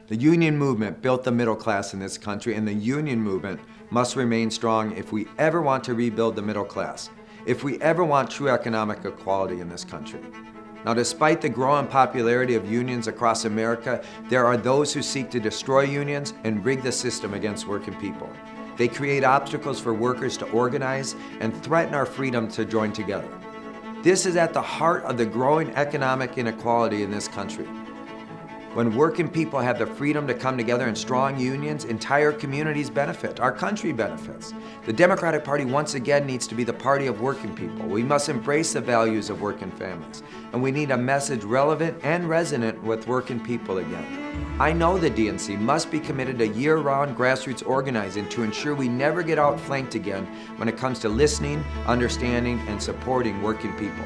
The union movement built the middle class in this country, and the union movement must remain strong if we ever want to rebuild the middle class, if we ever want true economic equality in this country. Now, despite the growing popularity of unions across America, there are those who seek to destroy unions and rig the system against working people. They create obstacles for workers to organize and threaten our freedom to join together. This is at the heart of the growing economic inequality in this country. When working people have the freedom to come together in strong unions, entire communities benefit, our country benefits. The Democratic Party once again needs to be the party of working people. We must embrace the values of working families, and we need a message relevant and resonant with working people again. I know the DNC must be committed to year-round grassroots organizing to ensure we never get outflanked again when it comes to listening, understanding, and supporting working people.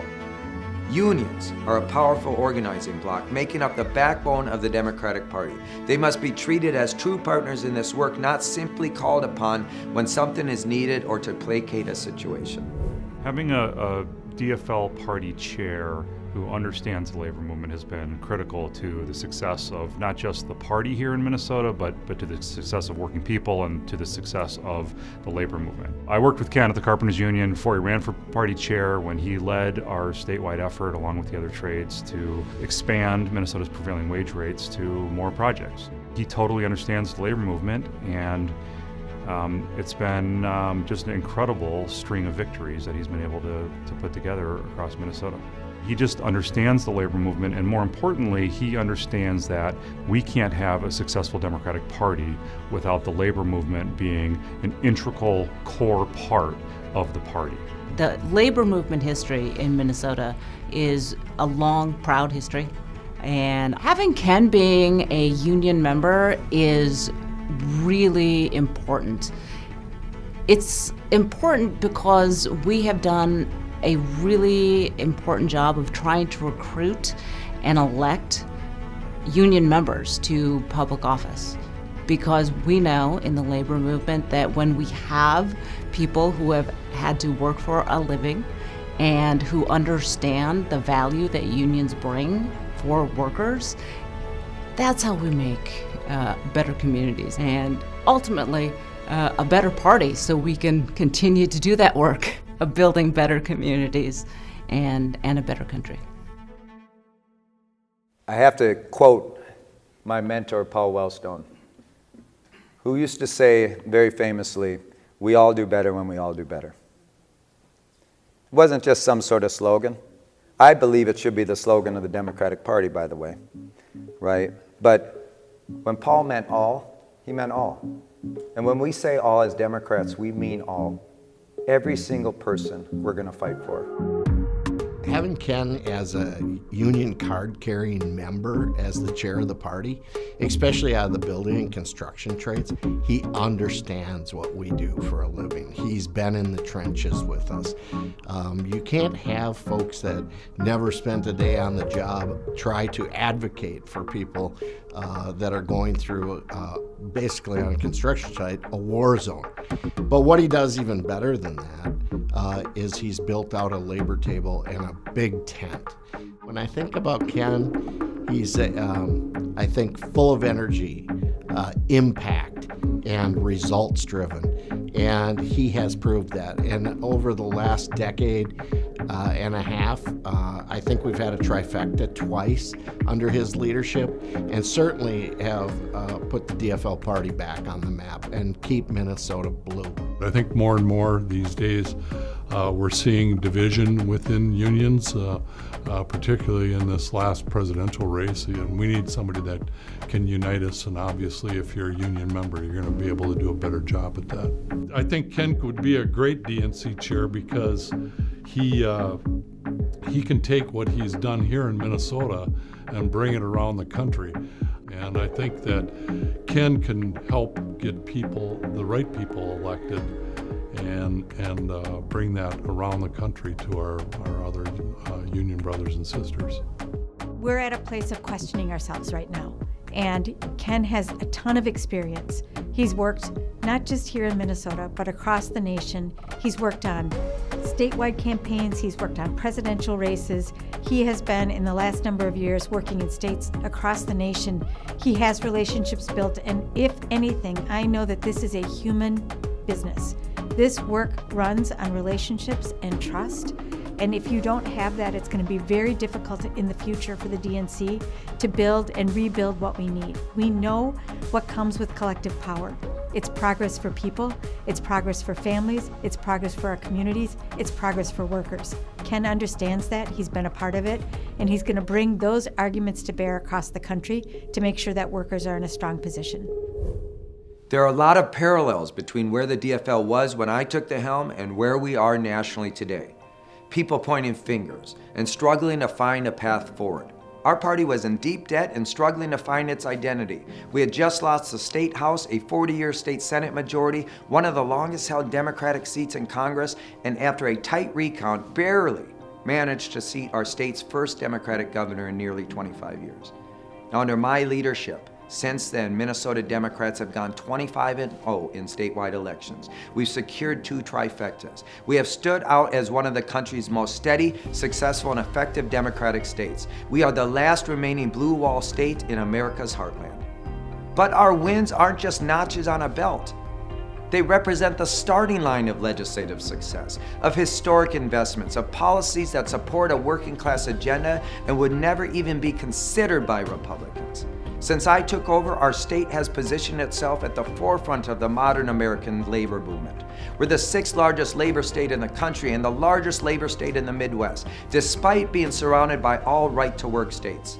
Unions are a powerful organizing bloc, making up the backbone of the Democratic Party. They must be treated as true partners in this work, not simply called upon when something is needed or to placate a situation. Having a DFL party chair who understands the labor movement has been critical to the success of not just the party here in Minnesota, but to the success of working people and to the success of the labor movement. I worked with Ken at the Carpenters Union before he ran for party chair, when he led our statewide effort along with the other trades to expand Minnesota's prevailing wage rates to more projects. He totally understands the labor movement, and it's been just an incredible string of victories that he's been able to put together across Minnesota. He just understands the labor movement, and more importantly, he understands that we can't have a successful Democratic Party without the labor movement being an integral core part of the party. The labor movement history in Minnesota is a long, proud history, and having Ken being a union member is really important. It's important because we have done a really important job of trying to recruit and elect union members to public office, because we know in the labor movement that when we have people who have had to work for a living and who understand the value that unions bring for workers, that's how we make better communities and ultimately a better party, so we can continue to do that work of building better communities and a better country. I have to quote my mentor, Paul Wellstone, who used to say very famously, "We all do better when we all do better." It wasn't just some sort of slogan. I believe it should be the slogan of the Democratic Party, by the way, right? But when Paul meant all, he meant all. And when we say all as Democrats, we mean all. Every single person we're going to fight for. Having Ken as a union card-carrying member as the chair of the party, especially out of the building and construction trades, he understands what we do for a living. He's been in the trenches with us. You can't have folks that never spent a day on the job try to advocate for people that are going through, basically on a construction site, a war zone. But what he does even better than that is he's built out a labor table and a big tent. When I think about Ken, he's, I think, full of energy, impact, and results driven. And he has proved that. And over the last decade and a half, I think we've had a trifecta twice under his leadership, and certainly have put the DFL party back on the map and keep Minnesota blue. I think more and more these days we're seeing division within unions, particularly in this last presidential race, and we need somebody that can unite us, and obviously if you're a union member, you're going to be able to do a better job at that. I think Ken would be a great DNC chair because he can take what he's done here in Minnesota and bring it around the country. And I think that Ken can help get people, the right people, elected and bring that around the country to our other union brothers and sisters. We're at a place of questioning ourselves right now, and Ken has a ton of experience. He's worked not just here in Minnesota, but across the nation. He's worked on statewide campaigns, he's worked on presidential races. He has been, in the last number of years, working in states across the nation. He has relationships built, and if anything, I know that this is a human business. This work runs on relationships and trust. And if you don't have that, it's going to be very difficult in the future for the DNC to build and rebuild what we need. We know what comes with collective power. It's progress for people, it's progress for families, it's progress for our communities, it's progress for workers. Ken understands that, he's been a part of it, and he's going to bring those arguments to bear across the country to make sure that workers are in a strong position. There are a lot of parallels between where the DFL was when I took the helm and where we are nationally today. People pointing fingers and struggling to find a path forward. Our party was in deep debt and struggling to find its identity. We had just lost the State House, a 40-year state Senate majority, one of the longest held Democratic seats in Congress, and after a tight recount, barely managed to seat our state's first Democratic governor in nearly 25 years. Now, under my leadership, since then, Minnesota Democrats have gone 25-0 in statewide elections. We've secured 2 trifectas. We have stood out as one of the country's most steady, successful, and effective Democratic states. We are the last remaining blue wall state in America's heartland. But our wins aren't just notches on a belt. They represent the starting line of legislative success, of historic investments, of policies that support a working class agenda and would never even be considered by Republicans. Since I took over, our state has positioned itself at the forefront of the modern American labor movement. We're the 6th largest labor state in the country and the largest labor state in the Midwest, despite being surrounded by all right-to-work states.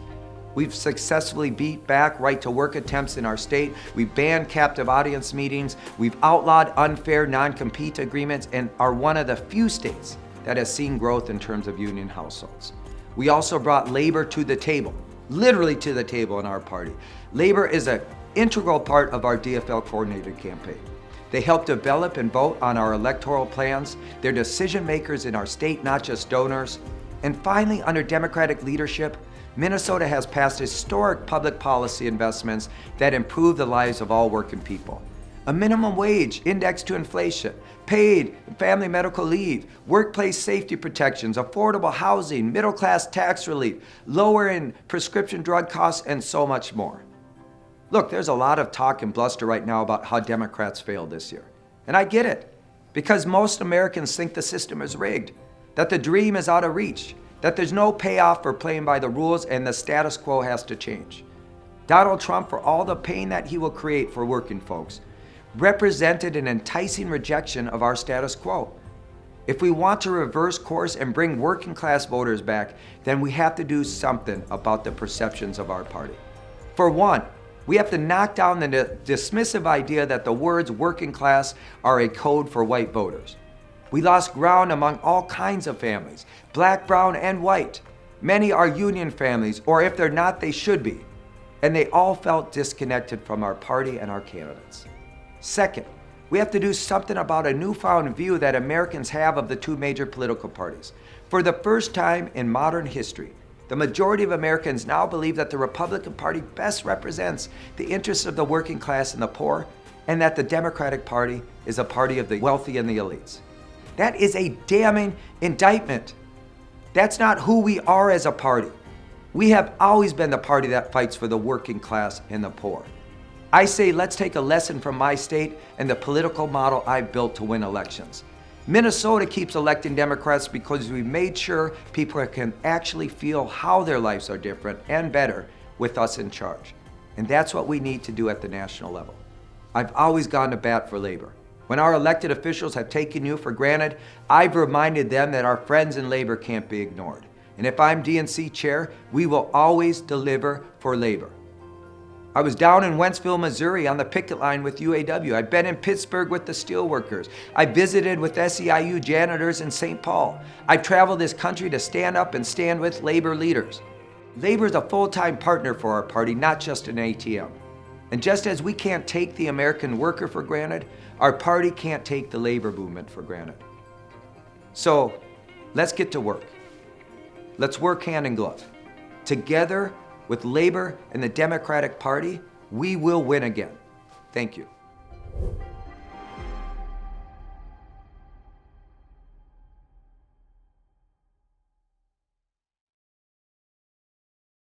We've successfully beat back right-to-work attempts in our state. We've banned captive audience meetings. We've outlawed unfair non-compete agreements and are one of the few states that has seen growth in terms of union households. We also brought labor to the table. Literally to the table in our party. Labor is an integral part of our DFL coordinated campaign. They help develop and vote on our electoral plans. They're decision makers in our state, not just donors. And finally, under Democratic leadership, Minnesota has passed historic public policy investments that improve the lives of all working people. A minimum wage indexed to inflation, paid family medical leave, workplace safety protections, affordable housing, middle-class tax relief, lowering prescription drug costs, and so much more. Look, there's a lot of talk and bluster right now about how Democrats failed this year. And I get it, because most Americans think the system is rigged, that the dream is out of reach, that there's no payoff for playing by the rules and the status quo has to change. Donald Trump, for all the pain that he will create for working folks, represented an enticing rejection of our status quo. If we want to reverse course and bring working class voters back, then we have to do something about the perceptions of our party. For one, we have to knock down the dismissive idea that the words working class are a code for white voters. We lost ground among all kinds of families, black, brown, and white. Many are union families, or if they're not, they should be. And they all felt disconnected from our party and our candidates. Second, we have to do something about a newfound view that Americans have of the 2 major political parties. For the first time in modern history, the majority of Americans now believe that the Republican Party best represents the interests of the working class and the poor, and that the Democratic Party is a party of the wealthy and the elites. That is a damning indictment. That's not who we are as a party. We have always been the party that fights for the working class and the poor. I say let's take a lesson from my state and the political model I've built to win elections. Minnesota keeps electing Democrats because we made sure people can actually feel how their lives are different and better with us in charge. And that's what we need to do at the national level. I've always gone to bat for labor. When our elected officials have taken you for granted, I've reminded them that our friends in labor can't be ignored. And if I'm DNC chair, we will always deliver for labor. I was down in Wentzville, Missouri on the picket line with UAW. I've been in Pittsburgh with the steelworkers. I visited with SEIU janitors in St. Paul. I've traveled this country to stand up and stand with labor leaders. Labor is a full-time partner for our party, not just an ATM. And just as we can't take the American worker for granted, our party can't take the labor movement for granted. So let's get to work. Let's work hand in glove. Together with labor and the Democratic Party, we will win again. Thank you.